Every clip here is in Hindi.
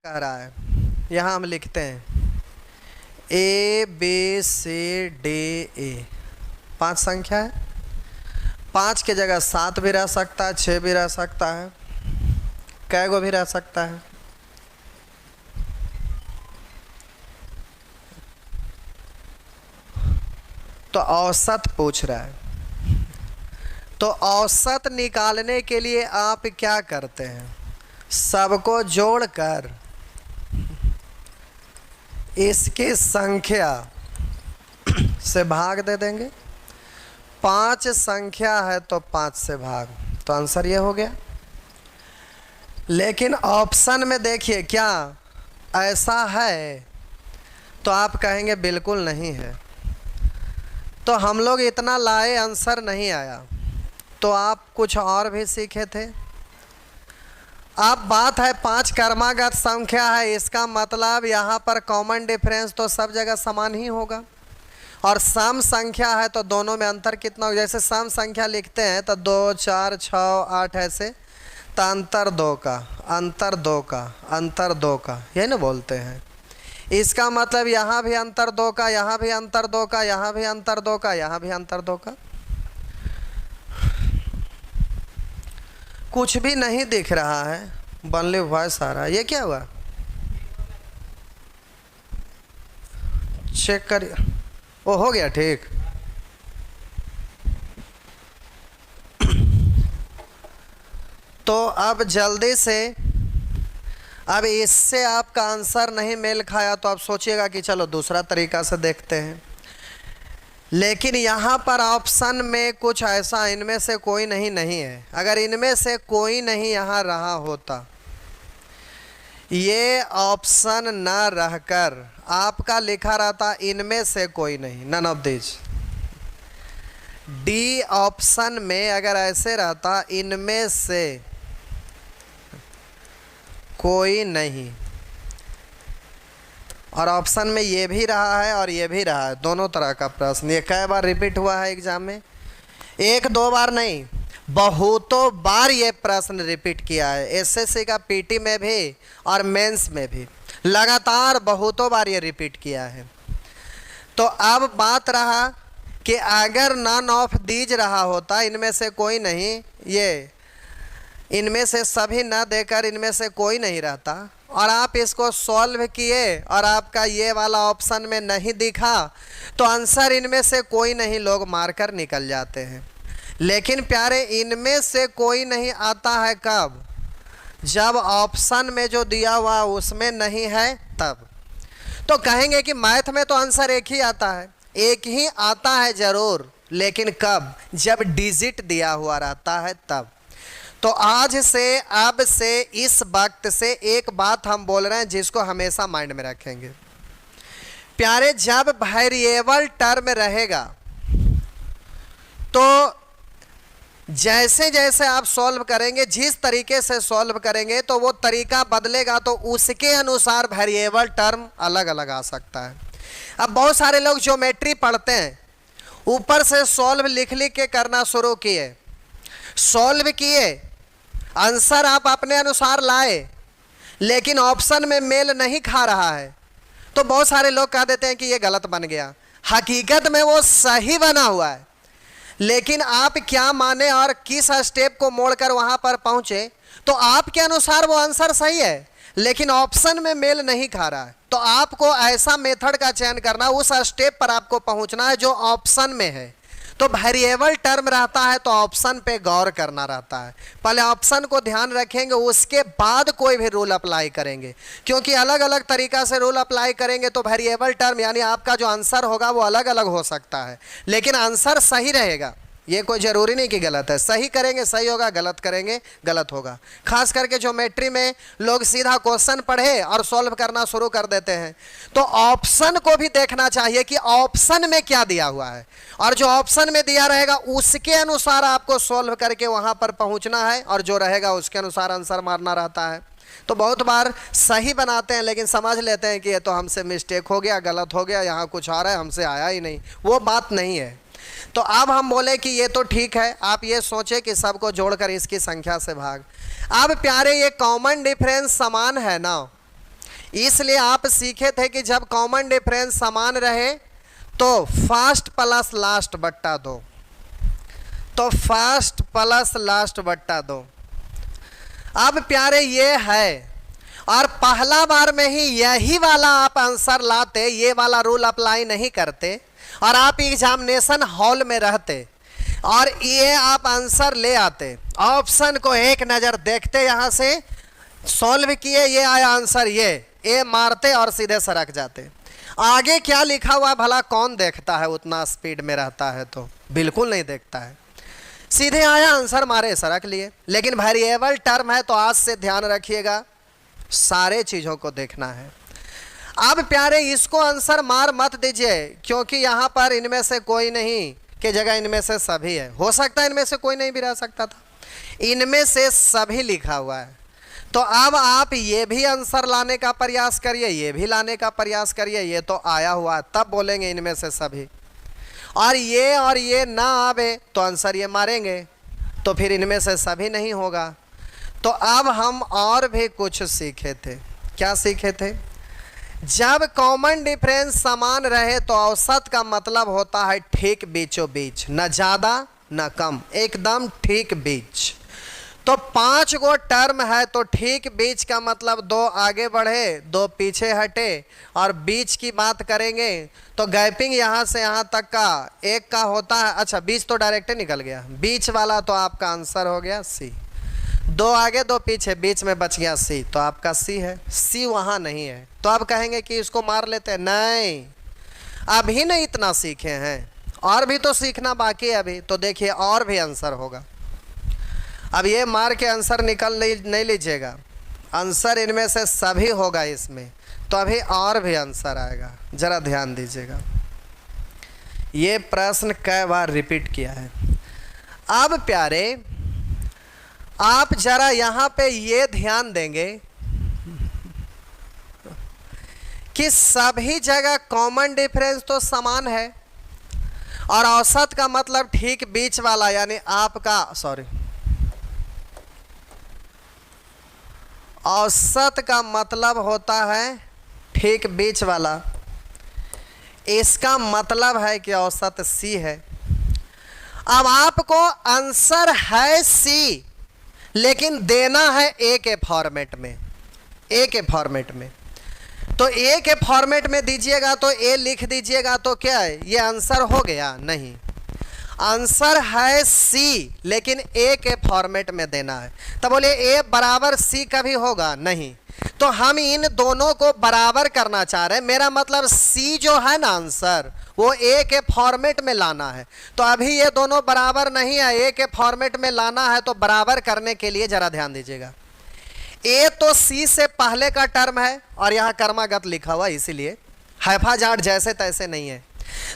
कह रहा है, यहाँ हम लिखते हैं ABCDE 5 संख्या है। 5 की जगह 7 भी रह सकता है, 6 भी रह सकता है, कै गो भी रह सकता है। तो औसत पूछ रहा है, तो औसत निकालने के लिए आप क्या करते हैं? सबको जोड़कर इसकी संख्या से भाग दे देंगे। 5 संख्या है तो 5 से भाग, तो आंसर ये हो गया। लेकिन ऑप्शन में देखिए क्या ऐसा है, तो आप कहेंगे बिल्कुल नहीं है। तो हम लोग इतना लाए, आंसर नहीं आया, तो आप कुछ और भी सीखे थे। अब बात है 5 क्रमागत संख्या है, इसका मतलब यहाँ पर कॉमन डिफरेंस तो सब जगह समान ही होगा। और सम संख्या है तो दोनों में अंतर कितना हो? जैसे सम संख्या लिखते हैं तो 2, 4, 6, 8 ऐसे, तो अंतर 2 का, अंतर 2 का, अंतर 2 का, यही ना बोलते हैं। इसका मतलब यहाँ भी अंतर 2 का, यहाँ भी अंतर 2 का, यहाँ भी अंतर 2 का, यहाँ भी अंतर 2 का। कुछ भी नहीं दिख रहा है, बनले वॉइस आ रहा है, ये क्या हुआ? चेक करिए। ओ हो गया ठीक। तो अब जल्दी से, अब इससे आपका आंसर नहीं मेल खाया तो आप सोचिएगा कि चलो दूसरा तरीका से देखते हैं। लेकिन यहाँ पर ऑप्शन में कुछ ऐसा, इनमें से कोई नहीं है। अगर इनमें से कोई नहीं यहाँ रहा होता, ये ऑप्शन न रहकर आपका लिखा रहता इनमें से कोई नहीं, none of this. D option में अगर ऐसे रहता इनमें से कोई नहीं, और ऑप्शन में ये भी रहा है और ये भी रहा है, दोनों तरह का प्रश्न। ये कई बार रिपीट हुआ है एग्जाम में, 1-2 बार नहीं, बहुतों बार ये प्रश्न रिपीट किया है। एसएससी का पीटी में भी और मेंस में भी लगातार बहुतों बार ये रिपीट किया है। तो अब बात रहा कि अगर नन ऑफ दीज रहा होता, इनमें से कोई नहीं, ये इनमें से सभी न देकर इनमें से कोई नहीं रहता, और आप इसको सॉल्व किए और आपका ये वाला ऑप्शन में नहीं दिखा, तो आंसर इनमें से कोई नहीं लोग मारकर निकल जाते हैं। लेकिन प्यारे, इनमें से कोई नहीं आता है कब? जब ऑप्शन में जो दिया हुआ उसमें नहीं है तब। तो कहेंगे कि मैथ में तो आंसर एक ही आता है, एक ही आता है जरूर, लेकिन कब? जब डिजिट दिया हुआ रहता है तब। तो आज से, अब से, इस वक्त से एक बात हम बोल रहे हैं जिसको हमेशा माइंड में रखेंगे प्यारे। जब वेरिएबल टर्म रहेगा तो जैसे जैसे आप सॉल्व करेंगे, जिस तरीके से सॉल्व करेंगे, तो वो तरीका बदलेगा, तो उसके अनुसार वेरिएबल टर्म अलग अलग आ सकता है। अब बहुत सारे लोग ज्योमेट्री पढ़ते हैं, ऊपर से सॉल्व लिख लिख के करना शुरू किए, सॉल्व किए, आंसर आप अपने अनुसार लाए, लेकिन ऑप्शन में मेल नहीं खा रहा है, तो बहुत सारे लोग कह देते हैं कि ये गलत बन गया। हकीकत में वो सही बना हुआ है, लेकिन आप क्या माने और किस स्टेप को मोड़कर वहां पर पहुंचे, तो आपके अनुसार वो आंसर सही है, लेकिन ऑप्शन में मेल नहीं खा रहा है। तो आपको ऐसा मेथड का चयन करना, उस स्टेप पर आपको पहुंचना है जो ऑप्शन में है। तो वेरिएबल टर्म रहता है तो ऑप्शन पे गौर करना रहता है, पहले ऑप्शन को ध्यान रखेंगे, उसके बाद कोई भी रूल अप्लाई करेंगे, क्योंकि अलग अलग तरीका से रूल अप्लाई करेंगे तो वेरिएबल टर्म यानी आपका जो आंसर होगा वो अलग अलग हो सकता है, लेकिन आंसर सही रहेगा। ये कोई ज़रूरी नहीं कि गलत है, सही करेंगे सही होगा, गलत करेंगे गलत होगा। खास करके ज्योमेट्री में लोग सीधा क्वेश्चन पढ़े और सॉल्व करना शुरू कर देते हैं, तो ऑप्शन को भी देखना चाहिए कि ऑप्शन में क्या दिया हुआ है, और जो ऑप्शन में दिया रहेगा उसके अनुसार आपको सॉल्व करके वहां पर पहुंचना है, और जो रहेगा उसके अनुसार आंसर मारना रहता है। तो बहुत बार सही बनाते हैं, लेकिन समझ लेते हैं कि ये तो हमसे मिस्टेक हो गया, गलत हो गया, यहाँ कुछ आ रहा है, हमसे आया ही नहीं, वो बात नहीं है। तो अब हम बोले कि ये तो ठीक है, आप ये सोचे कि सबको जोड़कर इसकी संख्या से भाग। अब प्यारे, ये कॉमन डिफरेंस समान है ना, इसलिए आप सीखे थे कि जब कॉमन डिफरेंस समान रहे तो फर्स्ट प्लस लास्ट बट्टा दो, तो फर्स्ट प्लस लास्ट बट्टा दो। अब प्यारे ये है, और पहला बार में ही यही वाला आप आंसर लाते, ये वाला रूल अप्लाई नहीं करते, और आप एग्जामिनेशन हॉल में रहते और ये आप आंसर ले आते, ऑप्शन को एक नज़र देखते, यहाँ से सॉल्व किए, ये आया आंसर, ये मारते और सीधे सरक जाते। आगे क्या लिखा हुआ भला कौन देखता है, उतना स्पीड में रहता है तो बिल्कुल नहीं देखता है, सीधे आया आंसर मारे सरक लिए। लेकिन वेरिएबल टर्म है तो आज से ध्यान रखिएगा, सारे चीज़ों को देखना है। अब प्यारे इसको आंसर मार मत दीजिए, क्योंकि यहाँ पर इनमें से कोई नहीं की जगह इनमें से सभी है, हो सकता है इनमें से कोई नहीं भी रह सकता था, इनमें से सभी लिखा हुआ है। तो अब आप ये भी आंसर लाने का प्रयास करिए, ये भी लाने का प्रयास करिए, ये तो आया हुआ है, तब बोलेंगे इनमें से सभी। और ये ना आवे तो आंसर ये मारेंगे, तो फिर इनमें से सभी नहीं होगा। तो अब हम और भी कुछ सीखे थे। क्या सीखे थे? जब कॉमन डिफरेंस समान रहे तो औसत का मतलब होता है ठीक बीचों बीच, न ज़्यादा न कम, एकदम ठीक बीच। तो 5 गो टर्म है तो ठीक बीच का मतलब 2 आगे बढ़े 2 पीछे हटे, और बीच की बात करेंगे तो गैपिंग यहाँ से यहाँ तक का एक का होता है। अच्छा, बीच तो डायरेक्ट निकल गया, बीच वाला तो आपका आंसर हो गया सी। 2 आगे 2 पीछे, बीच में बच गया सी, तो आपका सी है। सी वहाँ नहीं है तो आप कहेंगे कि इसको मार लेते हैं, नहीं, अभी नहीं इतना सीखे हैं, और भी तो सीखना बाकी है अभी। तो देखिए और भी आंसर होगा। अब ये मार के आंसर निकल नहीं लीजिएगा, आंसर इनमें से सभी होगा इसमें, तो अभी और भी आंसर आएगा, ज़रा ध्यान दीजिएगा। ये प्रश्न कई बार रिपीट किया है। अब प्यारे आप ज़रा यहाँ पे ये ध्यान देंगे कि सभी जगह कॉमन डिफरेंस तो समान है, और औसत का मतलब ठीक बीच वाला, यानी आपका औसत का मतलब होता है ठीक बीच वाला। इसका मतलब है कि औसत सी है। अब आपको आंसर है सी, लेकिन देना है ए के फॉर्मेट में, ए के फॉर्मेट में। तो ए के फॉर्मेट में दीजिएगा तो ए लिख दीजिएगा, तो क्या है ये आंसर हो गया? नहीं, आंसर है सी, लेकिन ए के फॉर्मेट में देना है। तो बोलिए ए बराबर सी कभी होगा? नहीं। तो हम इन दोनों को बराबर करना चाह रहे हैं, मेरा मतलब सी जो है ना आंसर, वो ए के फॉर्मेट में लाना है। तो अभी ये दोनों बराबर नहीं है, ए के फॉर्मेट में लाना है। तो बराबर करने के लिए जरा ध्यान दीजिएगा, ए तो सी से पहले का टर्म है, और यहाँ कर्मागत लिखा हुआ, इसीलिए हैफाजाट जैसे तैसे नहीं है।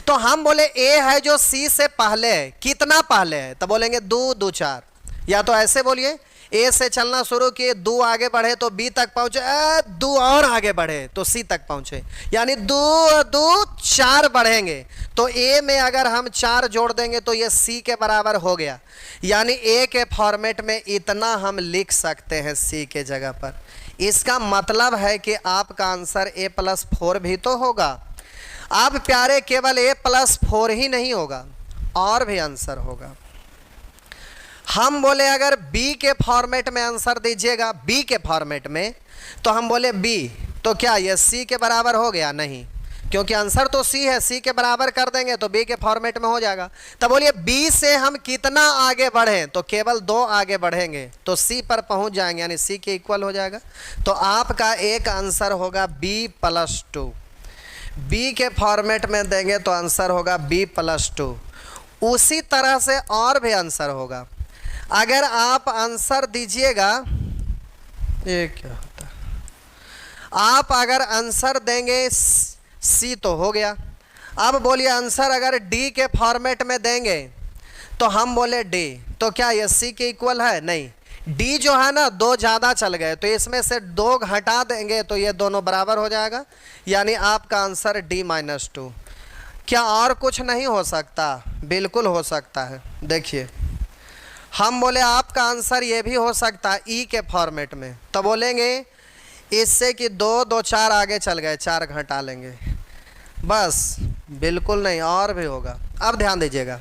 तो हम बोले ए है जो सी से पहले है, कितना पहले है? तो बोलेंगे 2 2 4, या तो ऐसे बोलिए ए से चलना शुरू किए, 2 आगे बढ़े तो बी तक पहुंचे, 2 और आगे बढ़े तो सी तक पहुंचे, यानी 2 2 4 बढ़ेंगे। तो ए में अगर हम 4 जोड़ देंगे तो ये सी के बराबर हो गया, यानी ए के फॉर्मेट में इतना हम लिख सकते हैं सी के जगह पर। इसका मतलब है कि आपका आंसर a+4 भी तो होगा। अब प्यारे केवल a+4 ही नहीं होगा, और भी आंसर होगा। हम बोले अगर b के फॉर्मेट में आंसर दीजिएगा, b के फॉर्मेट में, तो हम बोले b, तो क्या ये c के बराबर हो गया? नहीं, क्योंकि आंसर तो c है, c के बराबर कर देंगे तो b के फॉर्मेट में हो जाएगा। तो बोलिए b से हम कितना आगे बढ़ें? तो केवल 2 आगे बढ़ेंगे तो c पर पहुंच जाएंगे, यानी c के इक्वल हो जाएगा। तो आपका एक आंसर होगा b+2। b के फॉर्मेट में देंगे तो आंसर होगा b+2। उसी तरह से और भी आंसर होगा। अगर आप आंसर दीजिएगा, ये क्या होता है, आप अगर आंसर देंगे सी तो हो गया। अब बोलिए आंसर अगर डी के फॉर्मेट में देंगे तो हम बोले डी, तो क्या ये सी के इक्वल है? नहीं, डी जो है ना 2 ज़्यादा चल गए, तो इसमें से 2 घटा देंगे तो ये दोनों बराबर हो जाएगा, यानी आपका आंसर D-2। क्या और कुछ नहीं हो सकता? बिल्कुल हो सकता है। देखिए हम बोले आपका आंसर ये भी हो सकता है ई के फॉर्मेट में, तो बोलेंगे इससे कि दो दो चार आगे चल गए, चार घटा लेंगे बस, बिल्कुल नहीं, और भी होगा। अब ध्यान दीजिएगा,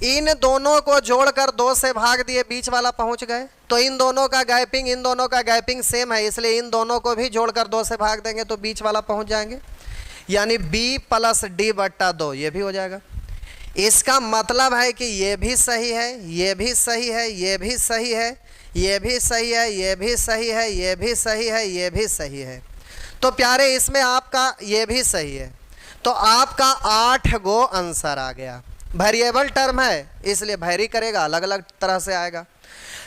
इन दोनों को जोड़कर 2 से भाग दिए, बीच वाला पहुंच गए, तो इन दोनों का गैपिंग सेम है, इसलिए इन दोनों को भी जोड़कर 2 से भाग देंगे तो बीच वाला पहुंच जाएंगे, यानी b + d/2 ये भी हो जाएगा। इसका मतलब है कि ये भी सही है, ये भी सही है, ये भी सही है, ये भी सही है, ये भी सही है, ये भी सही है, ये भी सही है। तो प्यारे इसमें आपका ये भी सही है, तो आपका 8 गो आंसर आ गया। वेरिएबल टर्म है इसलिए वैरी करेगा, अलग अलग तरह से आएगा,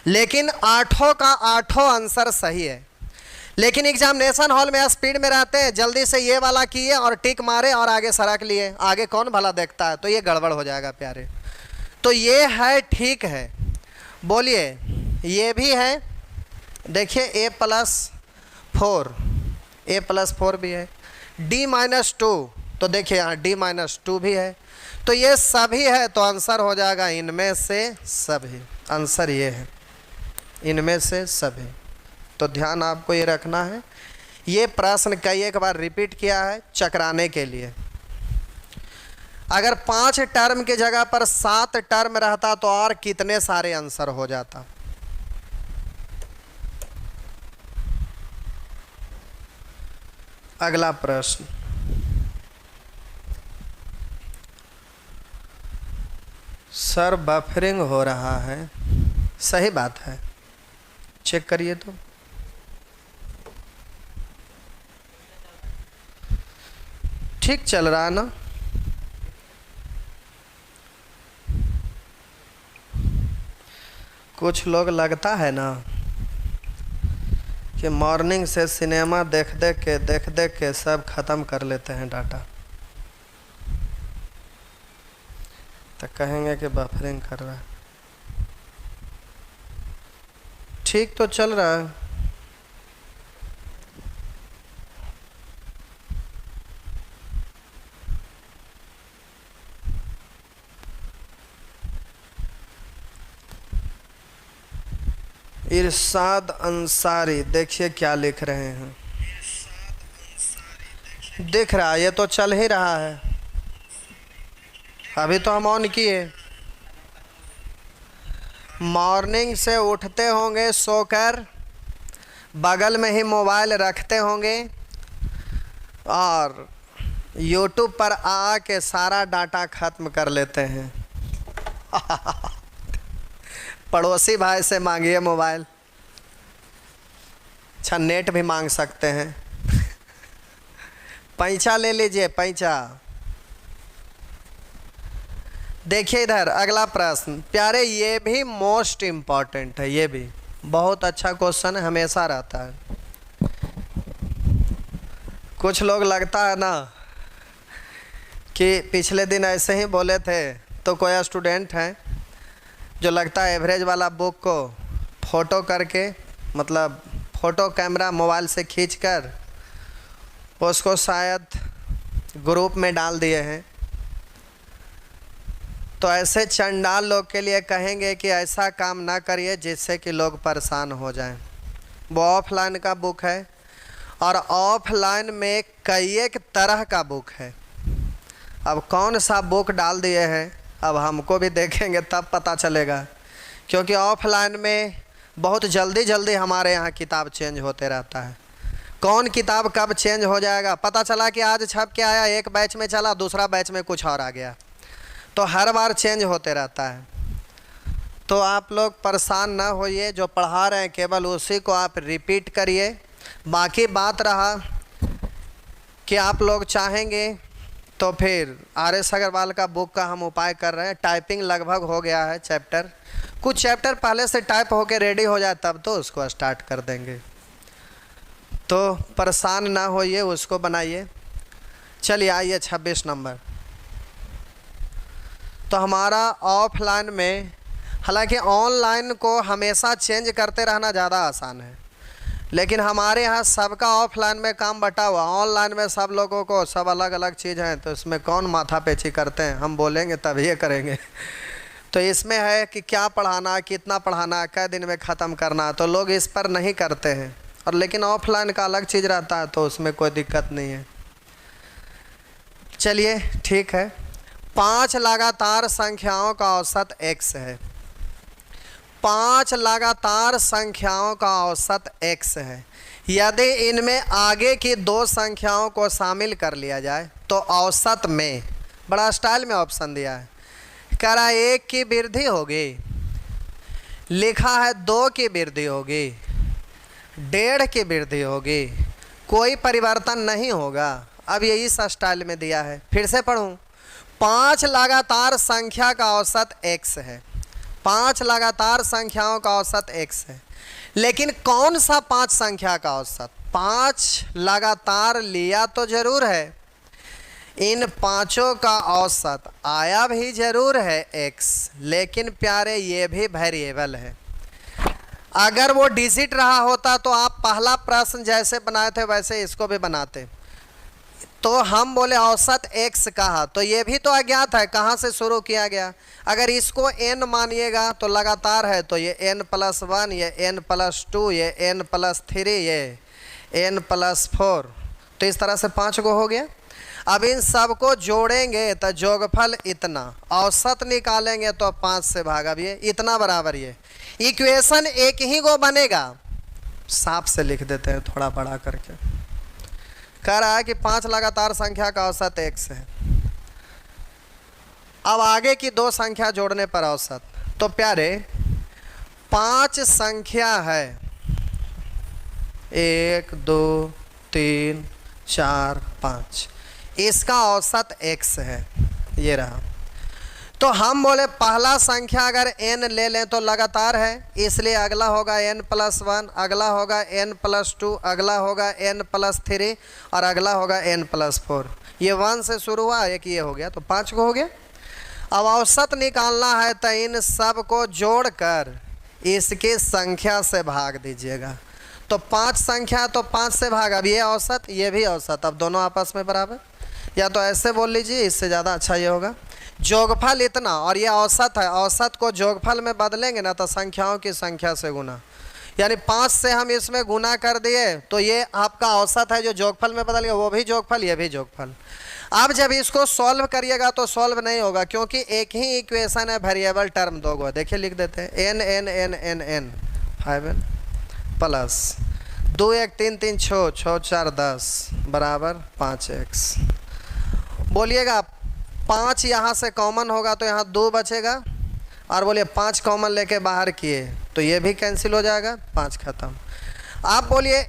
लेकिन 8 का 8 आंसर सही है। लेकिन एग्जामिनेशन हॉल में स्पीड में रहते हैं, जल्दी से ये वाला किए और टिक मारे और आगे सरक लिए, आगे कौन भला देखता है, तो ये गड़बड़ हो जाएगा प्यारे। तो ये है, ठीक है, बोलिए ये भी है, देखिए a+4 भी है, d-2 तो देखिए यहाँ d-2 भी है, तो ये सभी है, तो आंसर हो जाएगा इनमें से सभी। आंसर ये है, इनमें से सभी। तो ध्यान आपको ये रखना है, ये प्रश्न कई एक बार रिपीट किया है चकराने के लिए। अगर 5 टर्म की जगह पर 7 टर्म रहता तो और कितने सारे आंसर हो जाता। अगला प्रश्न, सर बफरिंग हो रहा है, सही बात है, चेक करिए तो। ठीक चल रहा है ना? कुछ लोग लगता है ना कि मॉर्निंग से सिनेमा देख देख के सब ख़त्म कर लेते हैं डाटा, तो कहेंगे कि बफरिंग कर रहा है। ठीक तो चल रहा है, इरशाद अंसारी देखिए क्या लिख रहे हैं, दिख रहा है, ये तो चल ही रहा है, अभी तो हम ऑन किए। मॉर्निंग से उठते होंगे सोकर, बगल में ही मोबाइल रखते होंगे और यूट्यूब पर आके सारा डाटा ख़त्म कर लेते हैं। पड़ोसी भाई से मांगिए मोबाइल, अच्छा नेट भी मांग सकते हैं। पैसा ले लीजिए, पैसा। देखिए इधर अगला प्रश्न प्यारे, ये भी मोस्ट इम्पॉर्टेंट है, ये भी बहुत अच्छा क्वेश्चन है, हमेशा रहता है। कुछ लोग लगता है ना कि पिछले दिन ऐसे ही बोले थे, तो कोई स्टूडेंट है जो लगता है एवरेज वाला बुक को फ़ोटो करके, मतलब फ़ोटो कैमरा मोबाइल से खींचकर उसको शायद ग्रुप में डाल दिए हैं। तो ऐसे चंडाल लोग के लिए कहेंगे कि ऐसा काम ना करिए जिससे कि लोग परेशान हो जाएं। वो ऑफलाइन का बुक है और ऑफलाइन में कई एक तरह का बुक है। अब कौन सा बुक डाल दिए हैं अब हमको भी देखेंगे तब पता चलेगा, क्योंकि ऑफलाइन में बहुत जल्दी जल्दी हमारे यहाँ किताब चेंज होते रहता है। कौन किताब कब चेंज हो जाएगा, पता चला कि आज छप के आया, एक बैच में चला, दूसरा बैच में कुछ और आ गया, तो हर बार चेंज होते रहता है। तो आप लोग परेशान ना होइए, जो पढ़ा रहे हैं केवल उसी को आप रिपीट करिए। बाकी बात रहा कि आप लोग चाहेंगे तो फिर आर.एस. अग्रवाल का बुक का हम उपाय कर रहे हैं। टाइपिंग लगभग हो गया है चैप्टर, कुछ चैप्टर पहले से टाइप होके रेडी हो जाए तब तो उसको स्टार्ट कर देंगे, तो परेशान ना होइए, उसको बनाइए। चलिए आइए 26 नंबर। तो हमारा ऑफलाइन में, हालांकि ऑनलाइन को हमेशा चेंज करते रहना ज़्यादा आसान है, लेकिन हमारे यहाँ सबका ऑफलाइन में काम बटा हुआ, ऑनलाइन में सब लोगों को सब अलग अलग चीज़ हैं, तो इसमें कौन माथा पेची करते हैं, हम बोलेंगे तब ये करेंगे। तो इसमें है कि क्या पढ़ाना, कितना पढ़ाना, कै दिन में ख़त्म करना, तो लोग इस पर नहीं करते हैं। और लेकिन ऑफलाइन का अलग चीज़ रहता है तो उसमें कोई दिक्कत नहीं है। चलिए ठीक है, 5 लगातार संख्याओं का औसत x है। 5 लगातार संख्याओं का औसत x है। यदि इनमें आगे की 2 संख्याओं को शामिल कर लिया जाए तो औसत में, बड़ा स्टाइल में ऑप्शन दिया है, कह रहा है 1 की वृद्धि होगी, लिखा है 2 की वृद्धि होगी, 1.5 की वृद्धि होगी, कोई परिवर्तन नहीं होगा। अब ये इस स्टाइल में दिया है। फिर से पढ़ूं, 5 लगातार संख्या का औसत x है। 5 लगातार संख्याओं का औसत x है, लेकिन कौन सा 5 संख्या का औसत? 5 लगातार लिया तो जरूर है, इन पांचों का औसत आया भी जरूर है x, लेकिन प्यारे ये भी वेरिएबल है। अगर वो डिजिट रहा होता तो आप पहला प्रश्न जैसे बनाए थे वैसे इसको भी बनाते। तो हम बोले औसत x कहा, तो ये भी तो अज्ञात है, कहाँ से शुरू किया गया। अगर इसको n मानिएगा तो लगातार है, तो ये n+1, ये n+2, ये n+3, ये n+4, तो इस तरह से 5 को हो गया। अब इन सब को जोड़ेंगे तो जोगफल इतना, औसत निकालेंगे तो 5 से भाग, अब ये इतना बराबर, ये इक्वेशन एक ही को बनेगा। साफ से लिख देते हैं थोड़ा बड़ा करके। कह रहा है कि 5 लगातार संख्या का औसत x है। अब आगे की 2 संख्या जोड़ने पर औसत, तो प्यारे 5 संख्या है, 1 2 3 4 5, इसका औसत x है, ये रहा। तो हम बोले पहला संख्या अगर n ले लें तो लगातार है, इसलिए अगला होगा n+1, अगला होगा n+2, अगला होगा n+3 और अगला होगा n+4। ये 1 से शुरू हुआ, एक ये हो गया, तो 5 को हो गया। अब औसत निकालना है तो इन सब को जोड़कर इसकी संख्या से भाग दीजिएगा। तो 5 संख्या तो 5 से भाग, अब ये औसत ये भी औसत, अब दोनों आपस में बराबर। या तो ऐसे बोल लीजिए, इससे ज़्यादा अच्छा ये होगा, जोगफल इतना और ये औसत है, औसत को जोगफल में बदलेंगे ना तो संख्याओं की संख्या से गुना, यानी 5 से हम इसमें गुना कर दिए तो ये आपका औसत है जो जोगफल में बदल गया, वो भी जोगफल ये भी जोगफल। अब जब इसको सॉल्व करिएगा तो सॉल्व नहीं होगा, क्योंकि एक ही इक्वेशन है, वेरिएबल टर्म 2 गो। देखिए लिख देते हैं, n n n n n 5n plus 2 1 3 3 6 6 4 10 बराबर 5x। बोलिएगा 5 यहाँ से कॉमन होगा तो यहाँ 2 बचेगा, और बोलिए 5 कॉमन लेके बाहर किए तो ये भी कैंसिल हो जाएगा, 5 खत्म। आप बोलिए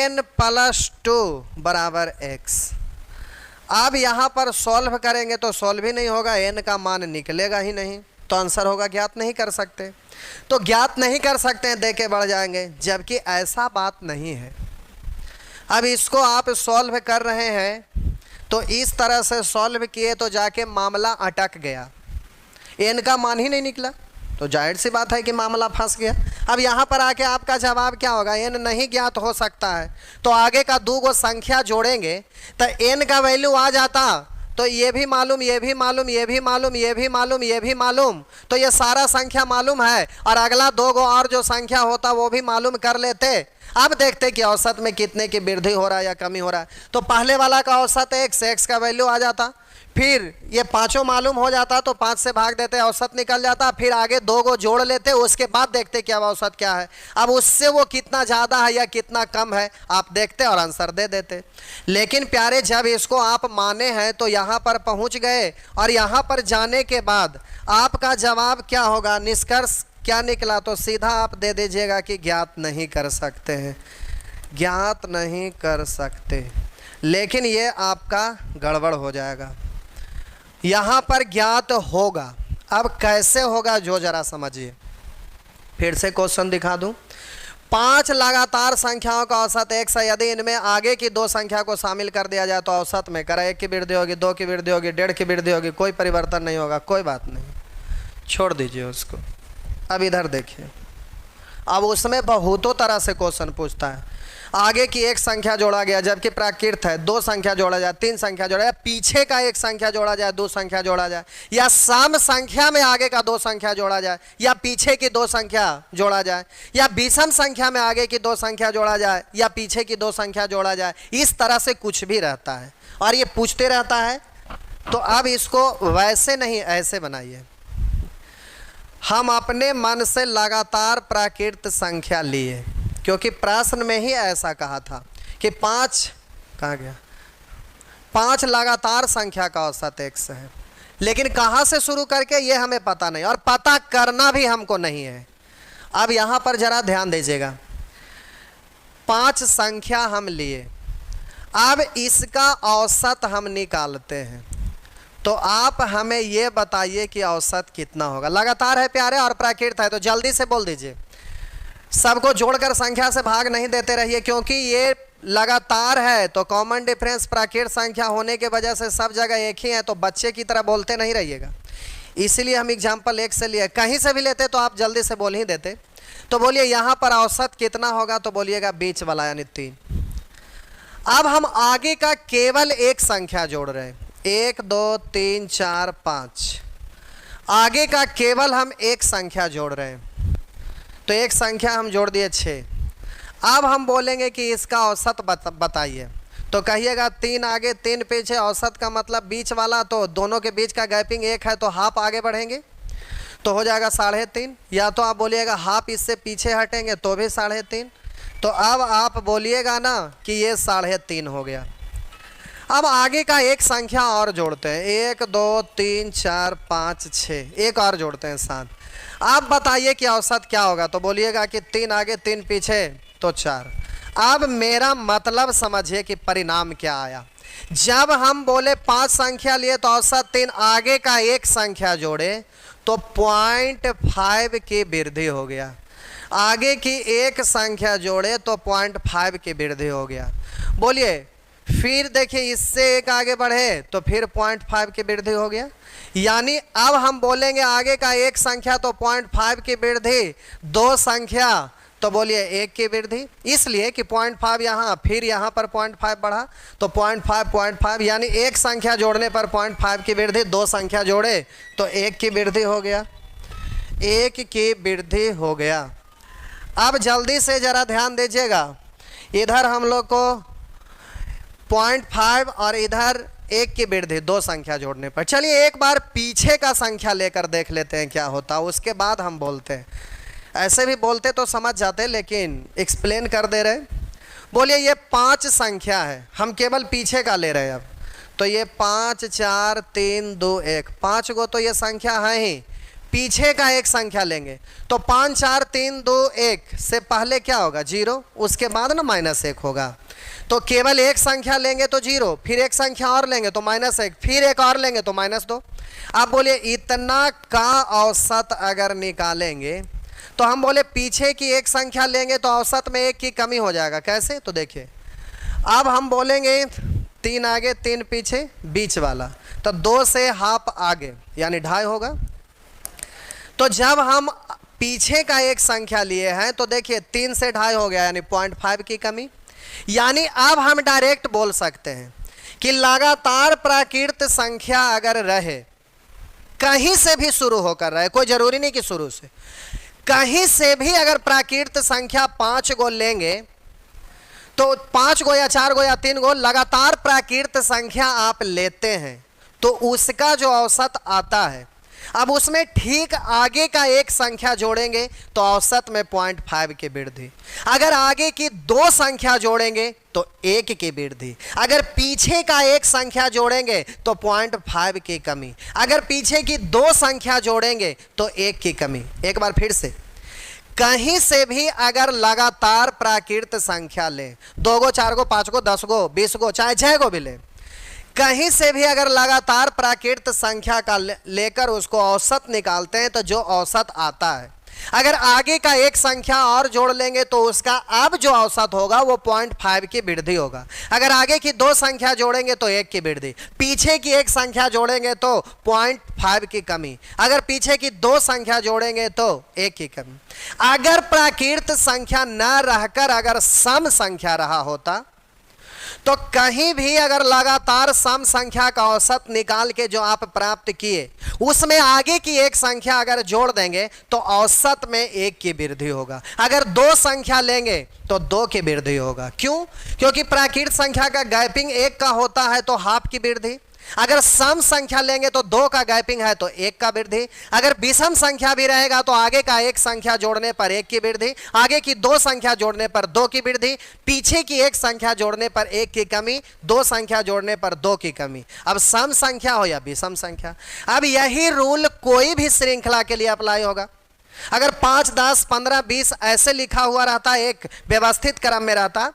n+2 बराबर x। अब यहाँ पर सॉल्व करेंगे तो सॉल्व ही नहीं होगा, n का मान निकलेगा ही नहीं, तो आंसर होगा ज्ञात नहीं कर सकते। तो ज्ञात नहीं कर सकते हैं, दे के बढ़ जाएंगे, जबकि ऐसा बात नहीं है। अब इसको आप सॉल्व कर रहे हैं तो इस तरह से सॉल्व किए तो जाके मामला अटक गया, n का मान ही नहीं निकला, तो जाहिर सी बात है कि मामला फंस गया। अब यहाँ पर आके आपका जवाब क्या होगा, n नहीं ज्ञात हो सकता है, तो आगे का 2 गो संख्या जोड़ेंगे तो n का वैल्यू आ जाता, तो ये भी मालूम, ये भी मालूम, ये भी मालूम, ये भी मालूम, ये भी मालूम, तो ये सारा संख्या मालूम है, और अगला 2 गो और जो संख्या होता वो भी मालूम कर लेते। अब देखते कि औसत में कितने की वृद्धि हो रहा है या कमी हो रहा है। तो पहले वाला का औसत x का वैल्यू आ जाता, फिर ये पांचों मालूम हो जाता तो 5 से भाग देते, औसत निकल जाता, फिर आगे 2 को जोड़ लेते, उसके बाद देखते क्या औसत क्या है। अब उससे वो कितना ज़्यादा है या कितना कम है आप देखते और आंसर दे देते। लेकिन प्यारे जब इसको आप माने हैं तो यहाँ पर पहुँच गए, और यहाँ पर जाने के बाद आपका जवाब क्या होगा, निष्कर्ष क्या निकला, तो सीधा आप दे दीजिएगा कि ज्ञात नहीं कर सकते हैं, ज्ञात नहीं कर सकते। लेकिन ये आपका गड़बड़ हो जाएगा, यहाँ पर ज्ञात होगा। अब कैसे होगा जो जरा समझिए, फिर से क्वेश्चन दिखा दूं। 5 लगातार संख्याओं का औसत x है, यदि इनमें आगे की 2 संख्या को शामिल कर दिया जाए तो औसत में करा 1 की वृद्धि होगी, 2 की वृद्धि होगी, 1.5 की वृद्धि होगी, कोई परिवर्तन नहीं होगा, कोई बात नहीं, छोड़ दीजिए उसको। अब इधर देखिए, अब उसमें बहुतों तरह से क्वेश्चन पूछता है। आगे की एक संख्या जोड़ा गया जबकि प्राकृत है, दो संख्या जोड़ा जाए, तीन संख्या जोड़ा जाए, पीछे का एक संख्या जोड़ा जाए, दो संख्या जोड़ा जाए, या सम संख्या में आगे का दो संख्या जोड़ा जाए, या पीछे की दो संख्या जोड़ा जाए, या विषम संख्या में आगे की दो संख्या जोड़ा जाए, या पीछे की दो संख्या जोड़ा जाए, इस तरह से कुछ भी रहता है और ये पूछते रहता है। तो अब इसको वैसे नहीं ऐसे बनाइए, हम अपने मन से लगातार प्राकृत संख्या लिए, क्योंकि प्रश्न में ही ऐसा कहा था कि कहाँ गया, 5 लगातार संख्या का औसत x है, लेकिन कहाँ से शुरू करके ये हमें पता नहीं और पता करना भी हमको नहीं है। अब यहाँ पर जरा ध्यान दीजिएगा, 5 संख्या हम लिए, अब इसका औसत हम निकालते हैं, तो आप हमें ये बताइए कि औसत कितना होगा। लगातार है प्यारे और प्राकृत है, तो जल्दी से बोल दीजिए, सबको जोड़कर संख्या से भाग नहीं देते रहिए, क्योंकि ये लगातार है तो कॉमन डिफरेंस प्राकृत संख्या होने के वजह से सब जगह एक ही है, तो बच्चे की तरह बोलते नहीं रहिएगा। इसीलिए हम एग्जाम्पल 1 से लिए, कहीं से भी लेते तो आप जल्दी से बोल ही देते। तो बोलिए यहाँ पर औसत कितना होगा, तो बोलिएगा बीच वाला यानी 3। अब हम आगे का केवल एक संख्या जोड़ रहे हैं, 1 2 3 4 5, आगे का केवल हम एक संख्या जोड़ रहे हैं, तो एक संख्या हम जोड़ दिए 6। अब हम बोलेंगे कि इसका औसत बताइए, तो कहिएगा 3 आगे 3 पीछे, औसत का मतलब बीच वाला, तो दोनों के बीच का गैपिंग 1 है तो हाफ आगे बढ़ेंगे तो हो जाएगा 3.5, या तो आप बोलिएगा हाफ इससे पीछे हटेंगे तो भी 3.5। तो अब आप बोलिएगा ना कि ये 3.5 हो गया। अब आगे का एक संख्या और जोड़ते हैं, 1 2 3 4 5 6, एक और जोड़ते हैं 7। आप बताइए कि औसत क्या होगा, तो बोलिएगा कि 3 आगे 3 पीछे तो 4। अब मेरा मतलब समझिए कि परिणाम क्या आया। जब हम बोले 5 संख्या लिए तो औसत 3, आगे का एक संख्या जोड़े तो 0.5 की वृद्धि हो गया, आगे की एक संख्या जोड़े तो 0.5 की वृद्धि हो गया। बोलिए फिर देखिए इससे एक आगे बढ़े तो फिर 0.5 की वृद्धि हो गया, यानी अब हम बोलेंगे आगे का एक संख्या तो 0.5 की वृद्धि, दो संख्या तो बोलिए 1 की वृद्धि, इसलिए कि 0.5 यहाँ फिर यहाँ पर 0.5 बढ़ा तो 0.5 यानी एक संख्या जोड़ने पर 0.5 की वृद्धि, दो संख्या जोड़े तो 1 की वृद्धि हो गया, 1 की वृद्धि हो गया। अब जल्दी से ज़रा ध्यान दीजिएगा, इधर हम लोग को 0.5 और इधर 1 की वृद्धि, दो संख्या जोड़ने पर। चलिए एक बार पीछे का संख्या लेकर देख लेते हैं क्या होता है, उसके बाद हम बोलते हैं। ऐसे भी बोलते तो समझ जाते, लेकिन एक्सप्लेन कर दे रहे। बोलिए ये 5 संख्या है, हम केवल पीछे का ले रहे हैं। अब तो ये 5 4 3 2 1, 5 गो तो ये संख्या है ही, पीछे का एक संख्या लेंगे तो 5 4 3 2 1 से पहले क्या होगा 0, उसके बाद ना -1 होगा। तो केवल एक संख्या लेंगे तो 0, फिर एक संख्या और लेंगे तो -1, फिर एक और लेंगे तो -2। अब बोलिए इतना का औसत अगर निकालेंगे तो हम बोले पीछे की एक संख्या लेंगे तो औसत में 1 की कमी हो जाएगा। कैसे, तो देखिए अब हम बोलेंगे 3 आगे 3 पीछे, बीच वाला तो 2 से हाफ आगे यानी 2.5 होगा। तो जब हम पीछे का एक संख्या लिए हैं तो देखिए 3 से 2.5 हो गया यानी 0.5 की कमी। यानी अब हम डायरेक्ट बोल सकते हैं कि लगातार प्राकृत संख्या अगर रहे, कहीं से भी शुरू होकर रहे, कोई जरूरी नहीं कि शुरू से, कहीं से भी अगर प्राकृत संख्या 5 गो लेंगे तो 5 गो या 4 गो या 3 गो लगातार प्राकृत संख्या आप लेते हैं तो उसका जो औसत आता है, अब उसमें ठीक आगे का एक संख्या जोड़ेंगे तो औसत में 0.5 की वृद्धि, अगर आगे की दो संख्या जोड़ेंगे तो 1 की वृद्धि, अगर पीछे का एक संख्या जोड़ेंगे तो 0.5 की कमी, अगर पीछे की दो संख्या जोड़ेंगे तो 1 की कमी। एक बार फिर से, कहीं से भी अगर लगातार प्राकृत संख्या लें, 2 गो 4 गो 5 गो 10 गो 20 गो चाहे 6 गो भी लें, कहीं से भी अगर लगातार प्राकृत संख्या का लेकर उसको औसत निकालते हैं तो जो औसत आता है अगर आगे का एक संख्या और जोड़ लेंगे तो उसका अब जो औसत होगा वो 0.5 की वृद्धि होगा। अगर आगे की दो संख्या जोड़ेंगे तो 1 की वृद्धि, पीछे की एक संख्या जोड़ेंगे तो 0.5 की कमी, अगर पीछे की दो संख्या जोड़ेंगे तो 1 की कमी। अगर प्राकृत संख्या न रहकर अगर सम संख्या रहा होता तो कहीं भी अगर लगातार सम संख्या का औसत निकाल के जो आप प्राप्त किए उसमें आगे की एक संख्या अगर जोड़ देंगे तो औसत में 1 की वृद्धि होगा। अगर दो संख्या लेंगे तो 2 की वृद्धि होगा। क्यों? क्योंकि प्राकृत संख्या का गैपिंग 1 का होता है तो हाफ की वृद्धि। अगर सम संख्या लेंगे तो 2 का गैपिंग है तो 1 का वृद्धि। अगर विषम संख्या भी रहेगा तो आगे का एक संख्या जोड़ने पर 1 की वृद्धि, आगे की दो संख्या जोड़ने पर 2 की वृद्धि, पीछे की एक संख्या जोड़ने पर 1 की कमी, दो संख्या जोड़ने पर 2 की कमी। अब सम संख्या हो या विषम संख्या, अब यही रूल कोई भी श्रृंखला के लिए अप्लाई होगा। अगर 5, 10, 15, 20 ऐसे लिखा हुआ रहता, एक व्यवस्थित क्रम में रहता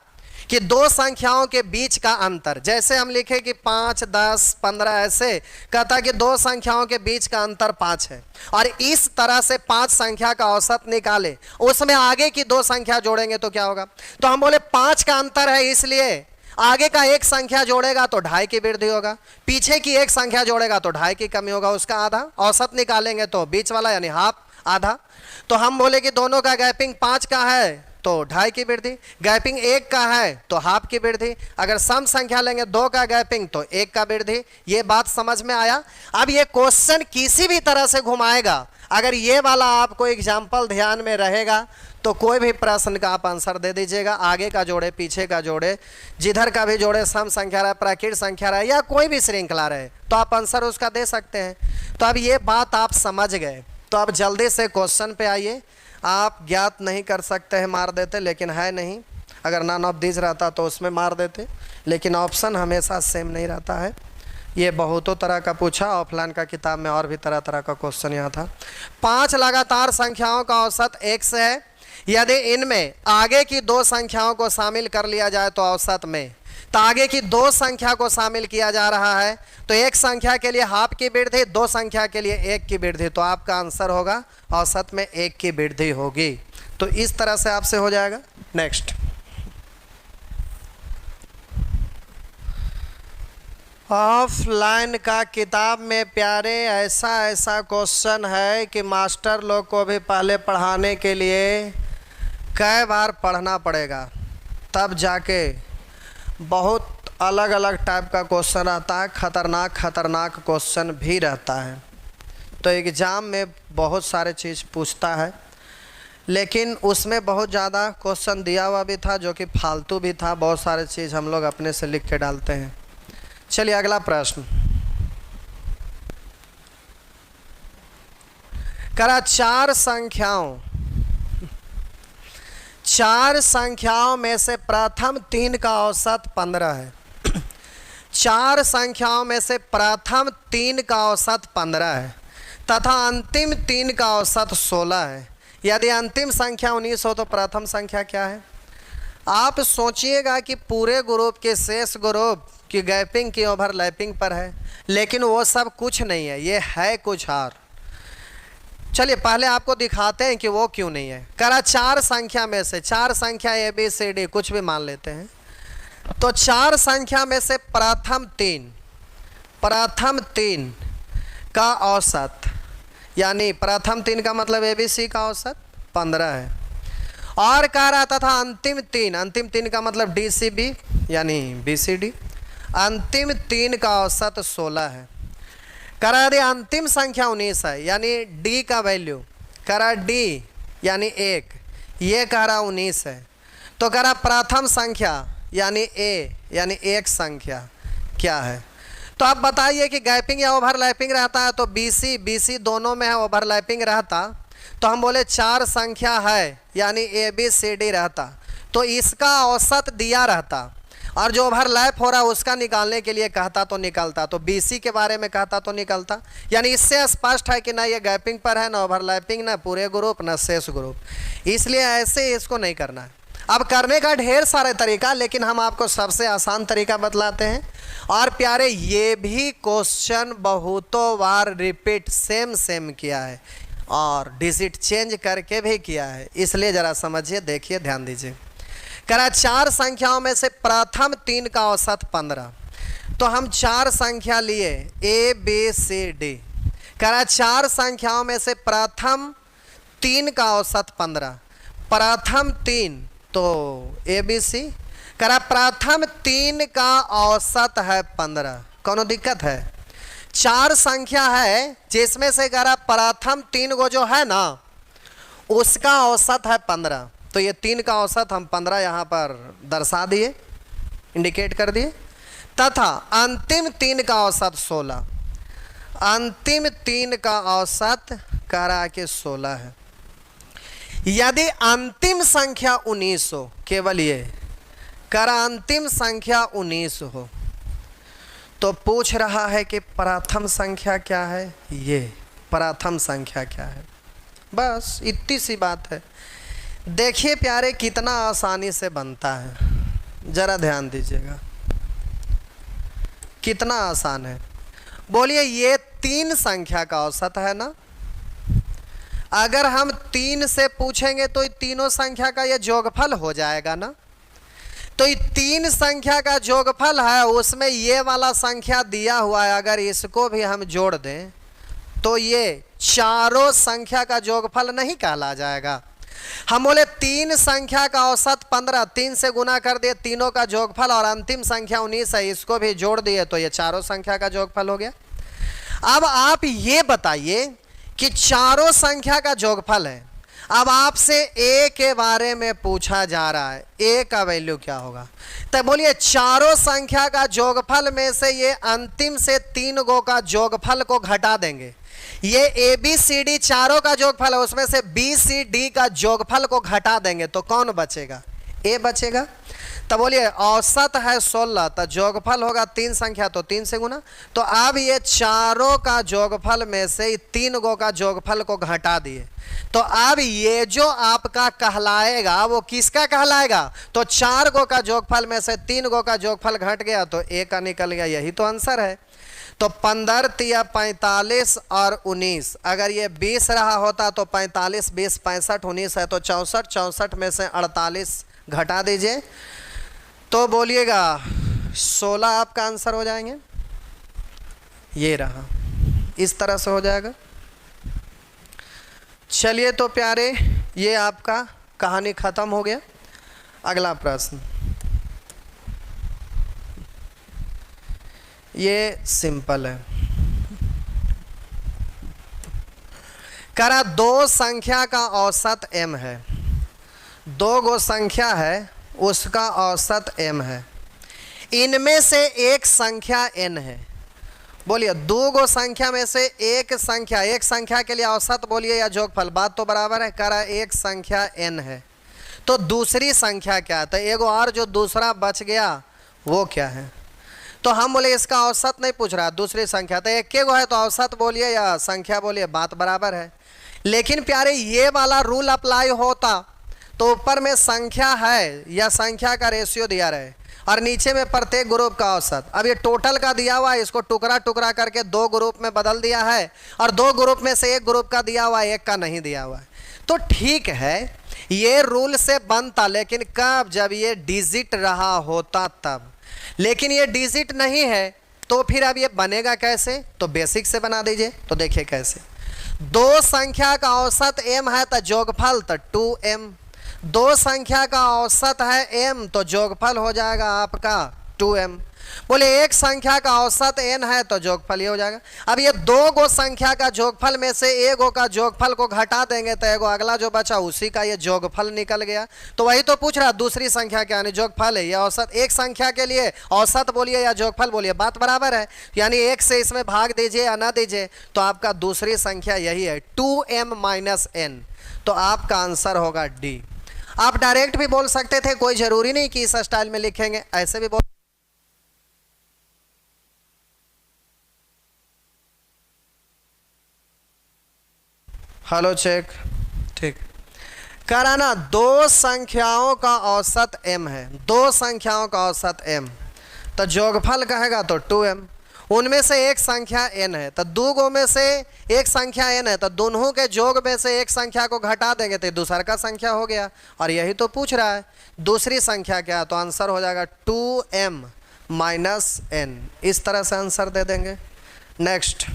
कि दो संख्याओं के बीच का अंतर, जैसे हम लिखे कि 5, 10, 15 ऐसे कहता कि दो संख्याओं के बीच का अंतर 5 है और इस तरह से 5 संख्या का औसत निकाले, उसमें आगे की दो संख्या जोड़ेंगे तो क्या होगा? तो हम बोले 5 का अंतर है इसलिए आगे का एक संख्या जोड़ेगा तो 2.5 की वृद्धि होगा, पीछे की एक संख्या जोड़ेगा तो 2.5 की कमी होगा, उसका आधा। औसत निकालेंगे तो बीच वाला यानी हाफ, आधा। तो हम बोले कि दोनों का गैपिंग 5 का है तो 2.5 की वृद्धि, गैपिंग 1 का है तो हाफ की वृद्धि। अगर सम संख्या लेंगे 2 का गैपिंग तो 1 का वृद्धि। ये बात समझ में आया? अब ये क्वेश्चन किसी भी तरह से घुमाएगा, अगर ये वाला आपको एग्जाम्पल ध्यान में रहेगा तो कोई भी प्रश्न का आप आंसर दे दीजिएगा। आगे का जोड़े, पीछे का जोड़े, जिधर का भी जोड़े, सम संख्या रहे, प्राकृत संख्या रहे या कोई भी श्रृंखला रहे, तो आप आंसर उसका दे सकते हैं। तो अब ये बात आप समझ गए, तो अब जल्दी से क्वेश्चन पे आइए। आप ज्ञात नहीं कर सकते हैं, मार देते, लेकिन है नहीं। अगर नॉन ऑफ दिस रहता तो उसमें मार देते, लेकिन ऑप्शन हमेशा सेम नहीं रहता है। ये बहुतों तरह का पूछा, ऑफलाइन का किताब में और भी तरह तरह का क्वेश्चन यहाँ था। 5 लगातार संख्याओं का औसत 1 से है। यदि इनमें आगे की दो संख्याओं को शामिल कर लिया जाए तो औसत में, तो आगे की दो संख्या को शामिल किया जा रहा है तो एक संख्या के लिए हाफ की वृद्धि, दो संख्या के लिए 1 की वृद्धि। तो आपका आंसर होगा औसत में 1 की वृद्धि होगी। तो इस तरह से आपसे हो जाएगा। नेक्स्ट, ऑफलाइन का किताब में प्यारे ऐसा क्वेश्चन है कि मास्टर लोग को भी पहले पढ़ाने के लिए कई बार पढ़ना पड़ेगा, तब जाके बहुत अलग अलग टाइप का क्वेश्चन आता है। खतरनाक क्वेश्चन भी रहता है। तो एग्ज़ाम में बहुत सारे चीज़ पूछता है, लेकिन उसमें बहुत ज़्यादा क्वेश्चन दिया हुआ भी था जो कि फालतू भी था। बहुत सारे चीज़ हम लोग अपने से लिख के डालते हैं। चलिए अगला प्रश्न करा, चार संख्याओं में से प्रथम 3 का औसत 15 है। 4 संख्याओं में से प्रथम 3 का औसत 15 है तथा अंतिम 3 का औसत 16 है। यदि अंतिम संख्या 19 हो तो प्रथम संख्या क्या है? आप सोचिएगा कि पूरे ग्रुप के शेष ग्रुप की गैपिंग की ओवरलैपिंग पर है, लेकिन वो सब कुछ नहीं है, ये है कुछ और। चलिए पहले आपको दिखाते हैं कि वो क्यों नहीं है। करा 4 संख्या में से, 4 संख्या ABCD कुछ भी मान लेते हैं, तो 4 संख्या में से प्रथम 3 का औसत, यानी प्रथम 3 का मतलब ABC का औसत 15 है। और कह रहा था अंतिम 3 का मतलब DCB यानी BCD, अंतिम 3 का औसत 16 है। करा यदि अंतिम संख्या 19 है यानी D का वैल्यू, करा D यानी 1, ये कह रहा 19 है, तो करा प्रथम संख्या यानी A यानी एक संख्या क्या है? तो आप बताइए कि गैपिंग या ओवरलैपिंग रहता है तो BC दोनों में है, ओवरलैपिंग रहता तो हम बोले 4 संख्या है यानी ABCD रहता, तो इसका औसत दिया रहता और जो ओवरलैप हो रहा है उसका निकालने के लिए कहता तो निकलता, तो BC के बारे में कहता तो निकलता। यानी इससे स्पष्ट है कि ना ये गैपिंग पर है, ना ओवरलैपिंग, ना पूरे ग्रुप, ना शेष ग्रुप। इसलिए ऐसे इसको नहीं करना है। अब करने का ढेर सारे तरीका, लेकिन हम आपको सबसे आसान तरीका बतलाते हैं। और प्यारे ये भी क्वेश्चन बहुतों बार रिपीट सेम किया है। और डिजिट चेंज करके भी किया है, इसलिए जरा समझिए, देखिए, ध्यान दीजिए। करा 4 संख्याओं में से प्रथम 3 का औसत 15। तो हम 4 संख्या लिए ए बी सी डी। करा 4 संख्याओं में से प्रथम 3 का औसत 15। प्रथम 3 तो ए बी सी। करा प्रथम 3 का औसत है 15। कौन दिक्कत है? 4 संख्या है जिसमें से करा प्रथम 3 गो जो है ना उसका औसत है 15। तो ये 3 का औसत हम 15 यहाँ पर दर्शा दिए, इंडिकेट कर दिए। तथा अंतिम 3 का औसत 16। अंतिम 3 का औसत करा के 16 है। यदि अंतिम संख्या 19 हो, केवल ये करा अंतिम संख्या 19 हो, तो पूछ रहा है कि प्रथम संख्या क्या है? ये प्रथम संख्या क्या है? बस इतनी सी बात है। देखिए प्यारे कितना आसानी से बनता है, जरा ध्यान दीजिएगा, कितना आसान है। बोलिए ये 3 संख्या का औसत है ना। अगर हम 3 से पूछेंगे तो ये तीनों संख्या का ये जोगफल हो जाएगा ना। तो ये 3 संख्या का जोगफल है, उसमें ये वाला संख्या दिया हुआ है, अगर इसको भी हम जोड़ दें तो ये चारों संख्या का जोगफल नहीं कहला जाएगा। हम बोले 3 संख्या का औसत 15, 3 से गुना कर दिए तीनों का जोगफल, और अंतिम संख्या 19 है, इसको भी जोड़ दिए तो ये चारों संख्या का जोगफल हो गया। अब आप ये बताइए कि चारों संख्या का जोगफल है। अब आपसे ए के बारे में पूछा जा रहा है, ए का वैल्यू क्या होगा? तो बोलिए चारों संख्या का जोगफल में से ये अंतिम से 3 गो का जोगफल को घटा देंगे। ये ए बी सी डी चारों का जोगफल है, उसमें से बी सी डी का जोगफल को घटा देंगे तो कौन बचेगा? ए बचेगा। तो बोलिए औसत है 16, तो जोगफल होगा 3 संख्या तो 3 से गुना। तो अब ये चारों का जोगफल में से 3 गो का जोगफल को घटा दिए, तो अब ये जो आपका कहलाएगा वो किसका कहलाएगा? तो 4 गो का जोगफल में से 3 गो का जोगफल घट गया तो ए का निकल गया, यही तो आंसर है। तो 15 तिया 45 और 19, अगर ये 20 रहा होता तो 45 20 65 19 है, तो 64 64 में से 48 घटा दीजिए तो बोलिएगा 16 आपका आंसर हो जाएंगे। ये रहा, इस तरह से हो जाएगा। चलिए तो प्यारे ये आपका कहानी खत्म हो गया। अगला प्रश्न, ये सिंपल है। करा 2 संख्या का औसत m है, 2 गो संख्या है उसका औसत m है, इनमें से एक संख्या n है। बोलिए 2 गो संख्या में से एक संख्या के लिए औसत बोलिए या जोगफल, बात तो बराबर है। करा एक संख्या n है, तो दूसरी संख्या क्या है? तो एगो और जो दूसरा बच गया वो क्या है? तो हम बोले इसका औसत नहीं पूछ रहा, दूसरी संख्या। तो एक गो है तो औसत बोलिए या संख्या बोलिए, बात बराबर है। लेकिन प्यारे ये वाला रूल अप्लाई होता तो ऊपर में संख्या है या संख्या का रेशियो दिया रहे और नीचे में प्रत्येक ग्रुप का औसत। अब ये टोटल का दिया हुआ है, इसको टुकड़ा टुकड़ा करके 2 ग्रुप में बदल दिया है, और 2 ग्रुप में से एक ग्रुप का दिया हुआ है, एक का नहीं दिया हुआ है। तो ठीक है ये रूल से बनता, लेकिन कब? जब ये डिजिट रहा होता तब। लेकिन ये डिजिट नहीं है तो फिर अब ये बनेगा कैसे? तो बेसिक से बना दीजिए। तो देखिए कैसे, 2 संख्या का औसत m है तो जोगफल तो 2m। 2 संख्या का औसत है m तो जोगफल हो जाएगा आपका 2m। बोले एक संख्या का औसत n है तो जोगफल ये हो जाएगा। अब ये 2 गो संख्या का जोगफल में से एक गो का जोगफल को घटा देंगे तो एगो अगला जो बचा उसी का ये जोगफल निकल गया। तो वही तो पूछ रहा दूसरी संख्या क्या यानी जोगफल है या औसत। एक संख्या के लिए औसत बोलिए या जोगफल बोलिए, बात बराबर है। यानी 1 से इसमें भाग दीजिए या ना दीजिए तो आपका दूसरी संख्या यही है 2m - n। तो आपका आंसर होगा डी। आप डायरेक्ट भी बोल सकते थे, कोई जरूरी नहीं कि इस स्टाइल में लिखेंगे, ऐसे भी बोल। हेलो चेक, ठीक। कराना 2 संख्याओं का औसत m है, 2 संख्याओं का औसत m, तो जोगफल कहेगा तो 2m। उनमें से एक संख्या n है, तो दो गो में से एक संख्या n है, तो दोनों के जोग में से एक संख्या को घटा देंगे तो दूसरा का संख्या हो गया। और यही तो पूछ रहा है दूसरी संख्या क्या, तो आंसर हो जाएगा 2m माइनस n। इस तरह से आंसर दे देंगे। नेक्स्ट,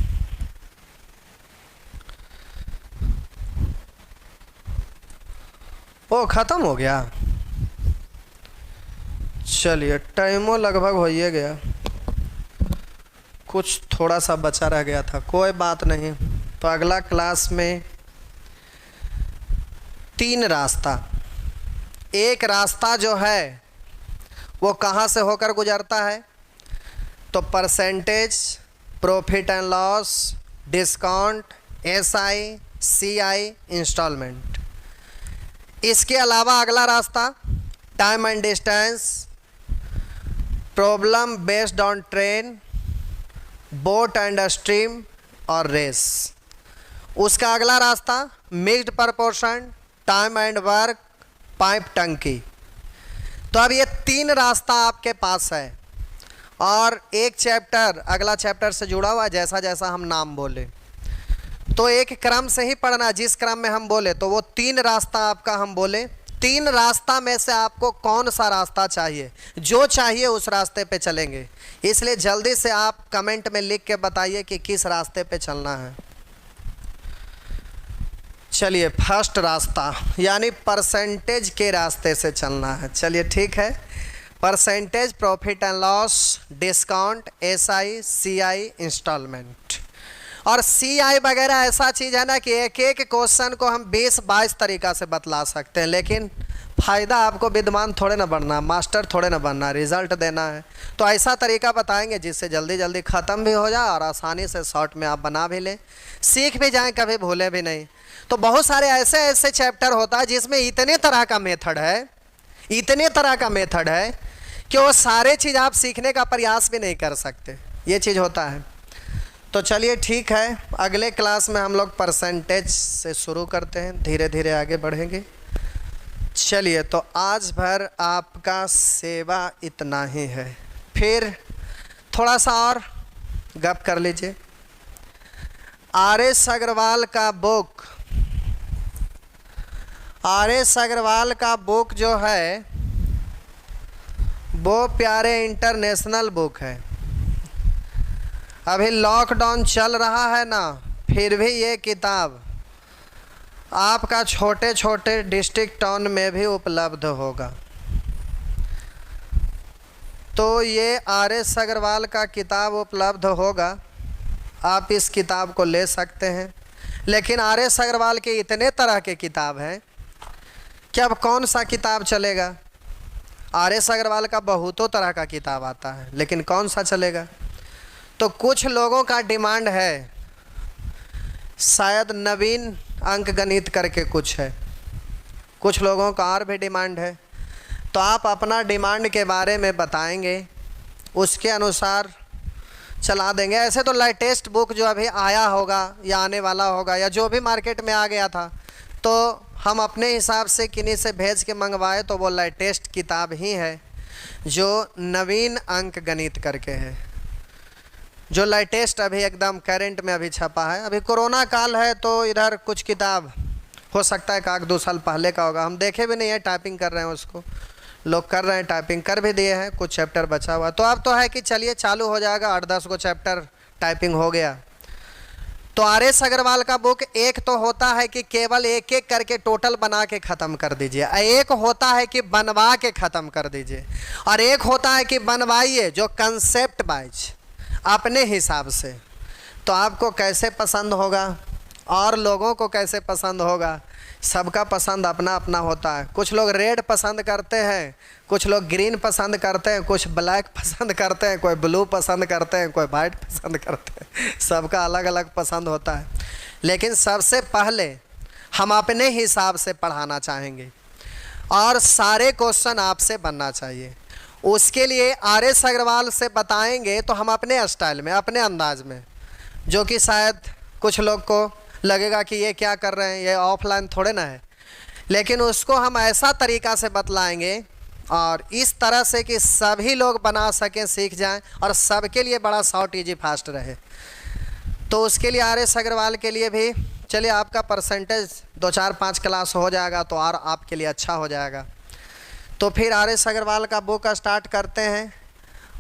ओ खत्म हो गया। चलिए टाइमो लगभग हो ही गया, कुछ थोड़ा सा बचा रह गया था, कोई बात नहीं। तो अगला क्लास में 3 रास्ता, एक रास्ता जो है वो कहाँ से होकर गुजरता है, तो percentage, profit and loss, discount, SI, CI, instalment. इसके अलावा अगला रास्ता time and distance, problem based on train, boat and stream और रेस। उसका अगला रास्ता mixed proportion, time and work, pipe टंकी। तो अब ये 3 रास्ता आपके पास है और एक चैप्टर अगला चैप्टर से जुड़ा हुआ है, जैसा जैसा हम नाम बोले तो एक क्रम से ही पढ़ना, जिस क्रम में हम बोले तो वो 3 रास्ता आपका हम बोले। 3 रास्ता में से आपको कौन सा रास्ता चाहिए, जो चाहिए उस रास्ते पे चलेंगे। इसलिए जल्दी से आप कमेंट में लिख के बताइए कि किस रास्ते पे चलना है। चलिए फर्स्ट रास्ता यानी परसेंटेज के रास्ते से चलना है। चलिए ठीक है, percentage, profit and loss, discount, SI, CI, instalment. और सीआई वगैरह ऐसा चीज़ है ना कि एक एक क्वेश्चन को हम 20-22 तरीक़ा से बतला सकते हैं, लेकिन फ़ायदा आपको विद्वान थोड़े ना बनना, मास्टर थोड़े ना बनना, रिज़ल्ट देना है। तो ऐसा तरीका बताएंगे जिससे जल्दी जल्दी ख़त्म भी हो जाए और आसानी से शॉर्ट में आप बना भी लें, सीख भी जाएं, कभी भूलें भी नहीं। तो बहुत सारे ऐसे ऐसे चैप्टर होता है जिसमें इतने तरह का मेथड है, इतने तरह का मेथड है कि वो सारे चीज़ आप सीखने का प्रयास भी नहीं कर सकते, ये चीज़ होता है। तो चलिए ठीक है, अगले क्लास में हम लोग परसेंटेज से शुरू करते हैं, धीरे धीरे आगे बढ़ेंगे। चलिए तो आज भर आपका सेवा इतना ही है, फिर थोड़ा सा और गप कर लीजिए। आर.एस. अग्रवाल का बुक, आर.एस. अग्रवाल का बुक जो है वो प्यारे इंटरनेशनल बुक है। अभी लॉकडाउन चल रहा है ना, फिर भी ये किताब आपका छोटे छोटे डिस्ट्रिक्ट टाउन में भी उपलब्ध होगा। तो ये आर.एस. अग्रवाल का किताब उपलब्ध होगा, आप इस किताब को ले सकते हैं। लेकिन आर.एस. अग्रवाल के इतने तरह के किताब हैं कि अब कौन सा किताब चलेगा। आर.एस. अग्रवाल का बहुतों तरह का किताब आता है, लेकिन कौन सा चलेगा। तो कुछ लोगों का डिमांड है, शायद नवीन अंक गणित करके कुछ है, कुछ लोगों का और भी डिमांड है। तो आप अपना डिमांड के बारे में बताएंगे, उसके अनुसार चला देंगे। ऐसे तो लेटेस्ट बुक जो अभी आया होगा या आने वाला होगा या जो भी मार्केट में आ गया था, तो हम अपने हिसाब से किन्हीं से भेज के मंगवाए तो वो लेटेस्ट किताब ही है जो नवीन अंक गणित करके है, जो लेटेस्ट अभी एकदम करंट में अभी छपा है। अभी कोरोना काल है तो इधर कुछ किताब हो सकता है कि 1-2 साल पहले का होगा, हम देखे भी नहीं है, टाइपिंग कर रहे हैं उसको, लोग कर रहे हैं, टाइपिंग कर भी दिए हैं, कुछ चैप्टर बचा हुआ। तो अब तो है कि चलिए चालू हो जाएगा, 8-10 को चैप्टर टाइपिंग हो गया। तो आर.एस. अग्रवाल का बुक एक तो होता है कि केवल एक एक करके टोटल बना के ख़त्म कर दीजिए, एक होता है कि बनवा के ख़त्म कर दीजिए, और एक होता है कि बनवाइए जो कंसेप्ट वाइज अपने हिसाब से। तो आपको कैसे पसंद होगा और लोगों को कैसे पसंद होगा, सबका पसंद अपना अपना होता है। कुछ लोग रेड पसंद करते हैं, कुछ लोग ग्रीन पसंद करते हैं, कुछ ब्लैक पसंद करते हैं, कोई ब्लू पसंद करते हैं, कोई वाइट पसंद करते हैं, सबका अलग अलग पसंद होता है। लेकिन सबसे पहले हम अपने हिसाब से पढ़ाना चाहेंगे और सारे क्वेश्चन आपसे बनना चाहिए। उसके लिए आर.एस. अग्रवाल से बताएंगे तो हम अपने स्टाइल में, अपने अंदाज में, जो कि शायद कुछ लोग को लगेगा कि ये क्या कर रहे हैं, ये ऑफलाइन थोड़े ना है, लेकिन उसको हम ऐसा तरीक़ा से बतलाएंगे और इस तरह से कि सभी लोग बना सकें, सीख जाएं और सबके लिए बड़ा शॉर्ट इजी फास्ट रहे। तो उसके लिए आर.एस. अग्रवाल के लिए भी चलिए आपका परसेंटेज 2-4-5 क्लास हो जाएगा तो और आपके लिए अच्छा हो जाएगा। तो फिर आर.एस. अग्रवाल का बुक स्टार्ट करते हैं।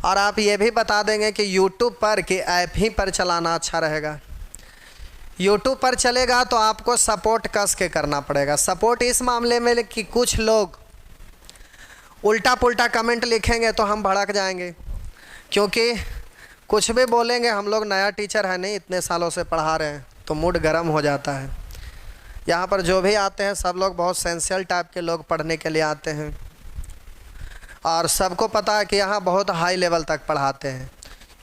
और आप ये भी बता देंगे कि यूट्यूब पर कि ऐप ही पर चलाना अच्छा रहेगा। यूट्यूब पर चलेगा तो आपको सपोर्ट कस के करना पड़ेगा। सपोर्ट इस मामले में कि कुछ लोग उल्टा पुल्टा कमेंट लिखेंगे तो हम भड़क जाएंगे, क्योंकि कुछ भी बोलेंगे। हम लोग नया टीचर है नहीं, इतने सालों से पढ़ा रहे हैं, तो मूड गर्म हो जाता है। यहाँ पर जो भी आते हैं सब लोग बहुत सेंसियल टाइप के लोग पढ़ने के लिए आते हैं और सबको पता है कि यहाँ बहुत हाई लेवल तक पढ़ाते हैं।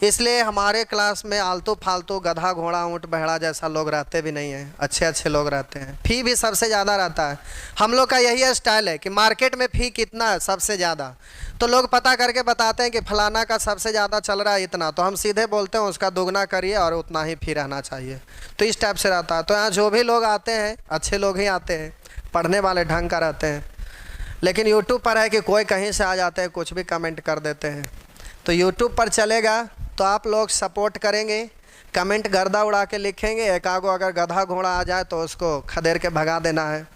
इसलिए हमारे क्लास में आलतू फालतू गधा घोड़ा ऊँट बहड़ा जैसा लोग रहते भी नहीं हैं, अच्छे अच्छे लोग रहते हैं। फ़ी भी सबसे ज़्यादा रहता है। हम लोग का यही स्टाइल है कि मार्केट में फ़ी कितना है सबसे ज़्यादा, तो लोग पता करके बताते हैं कि फलाना का सबसे ज़्यादा चल रहा है इतना, तो हम सीधे बोलते हैं उसका दोगुना करिए और उतना ही फ़ी रहना चाहिए। तो इस टाइप से रहता है। तो यहाँ जो भी लोग आते हैं अच्छे लोग ही आते हैं, पढ़ने वाले ढंग का रहते हैं। लेकिन यूट्यूब पर है कि कोई कहीं से आ जाते हैं, कुछ भी कमेंट कर देते हैं। तो यूट्यूब पर चलेगा तो आप लोग सपोर्ट करेंगे, कमेंट गर्दा उड़ा के लिखेंगे। एक आगो अगर गधा घोड़ा आ जाए तो उसको खदेड़ के भगा देना है।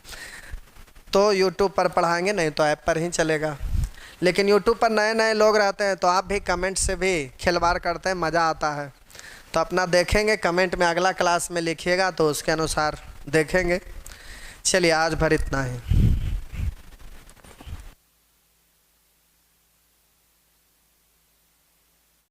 तो यूट्यूब पर पढ़ाएंगे, नहीं तो ऐप पर ही चलेगा। लेकिन यूट्यूब पर नए नए लोग रहते हैं तो आप भी कमेंट से भी खिलवाड़ करते हैं, मज़ा आता है। तो अपना देखेंगे, कमेंट में अगला क्लास में लिखिएगा तो उसके अनुसार देखेंगे। चलिए आज भर इतना ही।